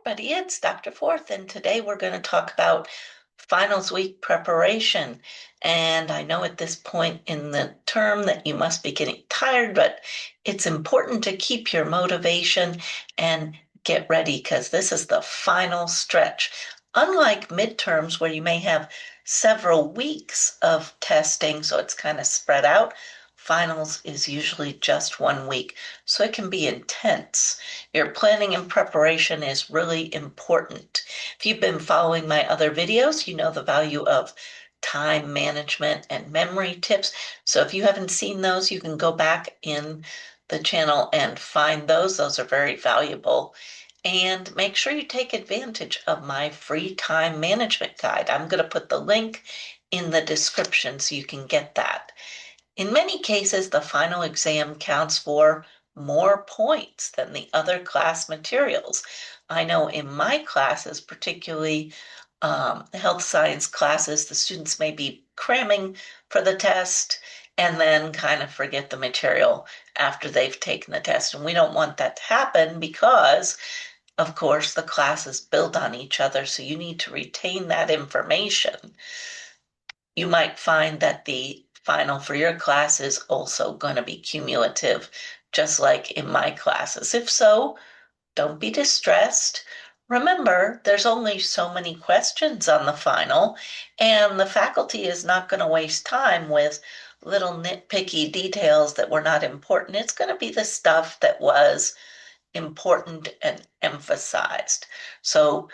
everybody, it's Dr. Forth, and today we're going to talk about finals week preparation. And I know at this point in the term that you must be getting tired, but it's important to keep your motivation and get ready because this is the final stretch. Unlike midterms, where you may have several weeks of testing, so it's kind of spread out, finals is usually just 1 week, so it can be intense. Your planning and preparation is really important. If you've been following my other videos, you know the value of time management and memory tips. So if you haven't seen those, you can go back in the channel and find those. Those are very valuable. And make sure you take advantage of my free time management guide. I'm going to put the link in the description so you can get that. In many cases, the final exam counts for more points than the other class materials. I know in my classes, particularly health science classes, the students may be cramming for the test and then kind of forget the material after they've taken the test. And we don't want that to happen because, of course, the classes build on each other, so you need to retain that information. You might find that the final for your class is also going to be cumulative, just like in my classes. If so, don't be distressed. Remember, there's only so many questions on the final, and the faculty is not going to waste time with little nitpicky details that were not important. It's going to be the stuff that was important and emphasized. So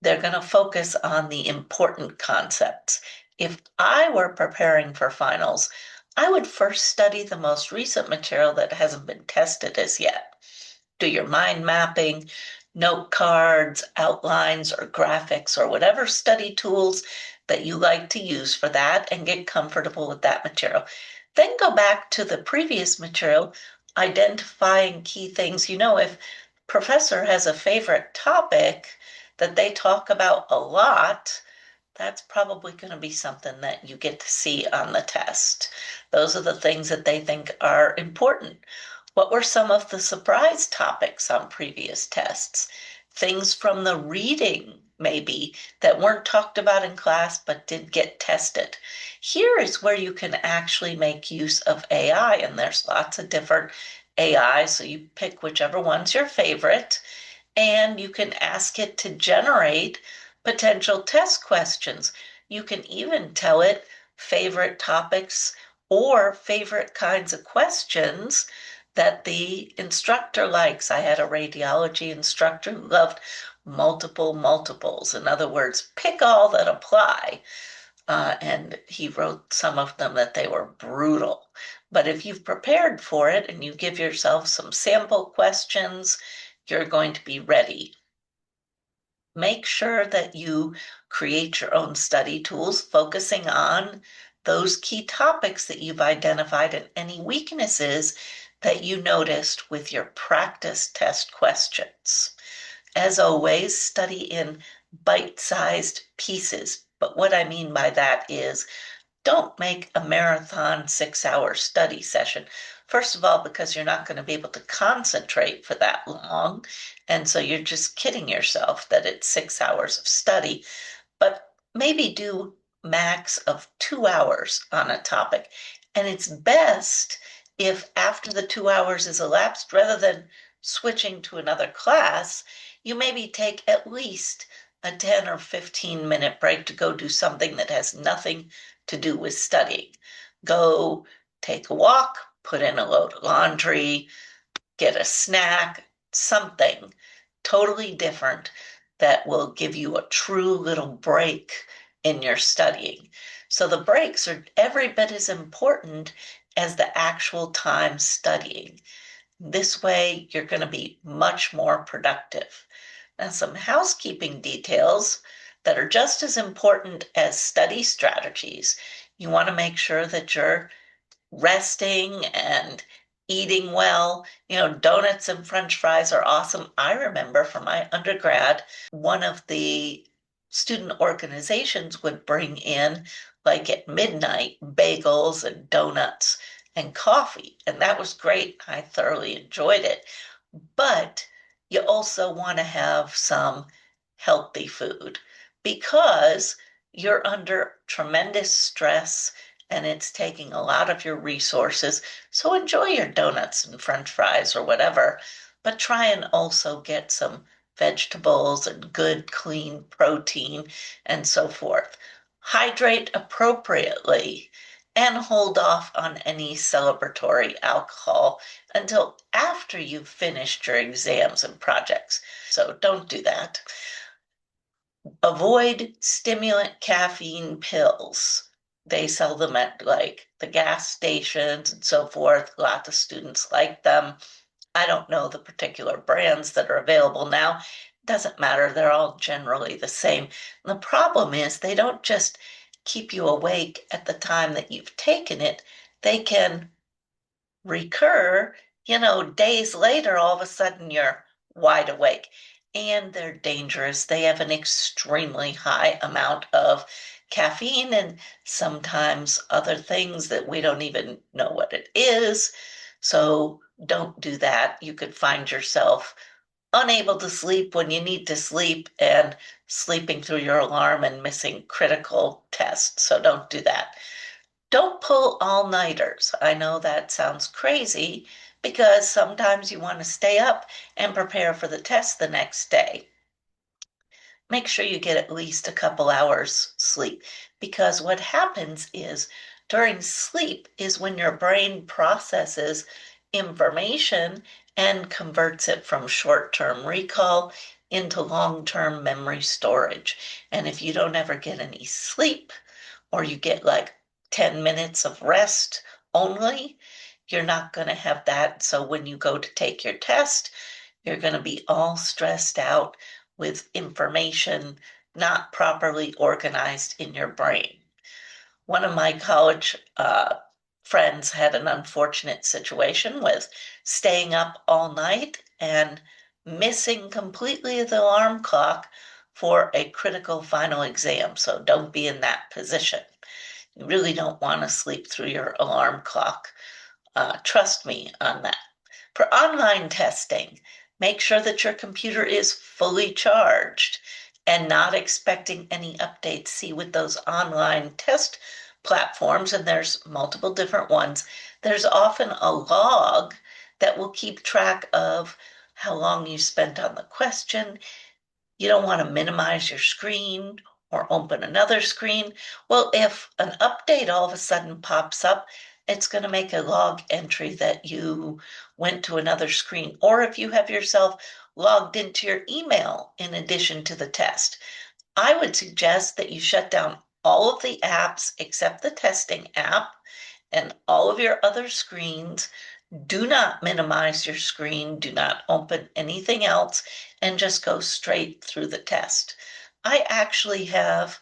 they're going to focus on the important concepts. If I were preparing for finals, I would first study the most recent material that hasn't been tested as yet. Do your mind mapping, note cards, outlines, or graphics, or whatever study tools that you like to use for that, and get comfortable with that material. Then go back to the previous material, identifying key things. If professor has a favorite topic that they talk about a lot, that's probably going to be something that you get to see on the test. Those are the things that they think are important. What were some of the surprise topics on previous tests? Things from the reading, maybe, that weren't talked about in class but did get tested. Here is where you can actually make use of AI, and there's lots of different AI, so you pick whichever one's your favorite, and you can ask it to generate potential test questions. You can even tell it favorite topics or favorite kinds of questions that the instructor likes. I had a radiology instructor who loved multiples. In other words, pick all that apply. And he wrote some of them that they were brutal. But if you've prepared for it and you give yourself some sample questions, you're going to be ready. Make sure that you create your own study tools, focusing on those key topics that you've identified and any weaknesses that you noticed with your practice test questions. As always, study in bite-sized pieces. But what I mean by that is don't make a marathon 6-hour study session. First of all, because you're not going to be able to concentrate for that long. And so you're just kidding yourself that it's 6 hours of study. But maybe do max of 2 hours on a topic. And it's best if after the 2 hours is elapsed, rather than switching to another class, you maybe take at least a 10 or 15-minute break to go do something that has nothing to do with studying. Go take a walk, put in a load of laundry, get a snack, something totally different that will give you a true little break in your studying. So the breaks are every bit as important as the actual time studying. This way, you're going to be much more productive. Now, some housekeeping details that are just as important as study strategies. You want to make sure that you're resting and eating well. Donuts and French fries are awesome. I remember from my undergrad, one of the student organizations would bring in, like at midnight, bagels and donuts and coffee. And that was great. I thoroughly enjoyed it. But You also want to have some healthy food because you're under tremendous stress and it's taking a lot of your resources. So enjoy your donuts and French fries or whatever, but try and also get some vegetables and good, clean protein and so forth. Hydrate appropriately and hold off on any celebratory alcohol until after you've finished your exams and projects. So don't do that. Avoid stimulant caffeine pills. They sell them at like the gas stations and so forth. Lots of students like them. I don't know the particular brands that are available now. Doesn't matter. They're all generally the same. And the problem is they don't just keep you awake at the time that you've taken it. They can recur, days later, all of a sudden you're wide awake. And they're dangerous. They have an extremely high amount of caffeine and sometimes other things that we don't even know what it is. So don't do that. You could find yourself unable to sleep when you need to sleep and sleeping through your alarm and missing critical tests. So don't do that. Don't pull all-nighters. I know that sounds crazy because sometimes you want to stay up and prepare for the test the next day. Make sure you get at least a couple hours sleep because what happens is during sleep is when your brain processes information and converts it from short-term recall into long-term memory storage. And if you don't ever get any sleep, or you get like 10 minutes of rest only, you're not going to have that. So when you go to take your test, you're going to be all stressed out with information not properly organized in your brain. One of my college friends had an unfortunate situation with staying up all night and missing completely the alarm clock for a critical final exam. So don't be in that position. You really don't want to sleep through your alarm clock. Trust me on that. For online testing, make sure that your computer is fully charged and not expecting any updates. See, with those online test platforms, and there's multiple different ones, there's often a log that will keep track of how long you spent on the question. You don't want to minimize your screen or open another screen. Well, if an update all of a sudden pops up, it's going to make a log entry that you went to another screen. Or if you have yourself logged into your email in addition to the test, I would suggest that you shut down all of the apps except the testing app and all of your other screens. Do not minimize your screen. Do not open anything else and just go straight through the test. I actually have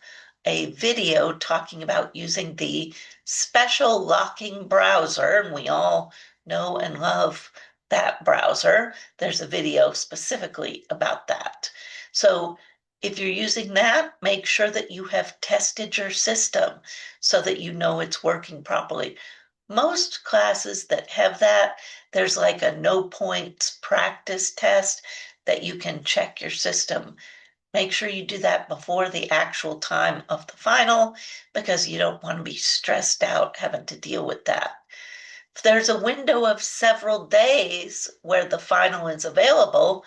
a video talking about using the special locking browser, and we all know and love that browser. There's a video specifically about that. So if you're using that, make sure that you have tested your system so that you know it's working properly. Most classes that have that, there's like a no points practice test that you can check your system. Make sure you do that before the actual time of the final because you don't want to be stressed out having to deal with that. If there's a window of several days where the final is available,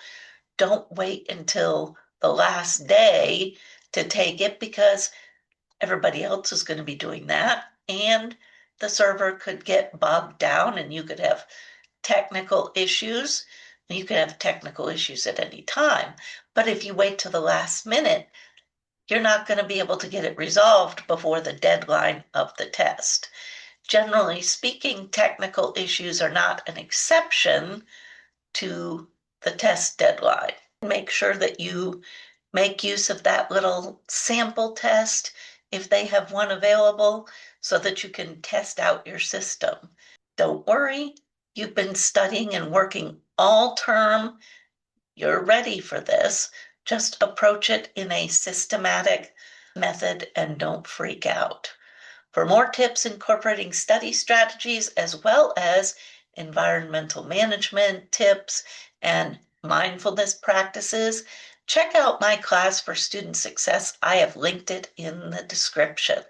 don't wait until the last day to take it because everybody else is going to be doing that. And the server could get bogged down and you could have technical issues. You could have technical issues at any time. But if you wait till the last minute, you're not going to be able to get it resolved before the deadline of the test. Generally speaking, technical issues are not an exception to the test deadline. Make sure that you make use of that little sample test if they have one available so that you can test out your system. Don't worry, you've been studying and working all term. You're ready for this. Just approach it in a systematic method and don't freak out. For more tips incorporating study strategies as well as environmental management tips and mindfulness practices, check out my class for student success. I have linked it in the description.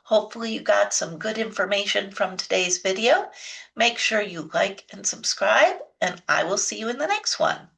Hopefully you got some good information from today's video. Make sure you like and subscribe, and I will see you in the next one.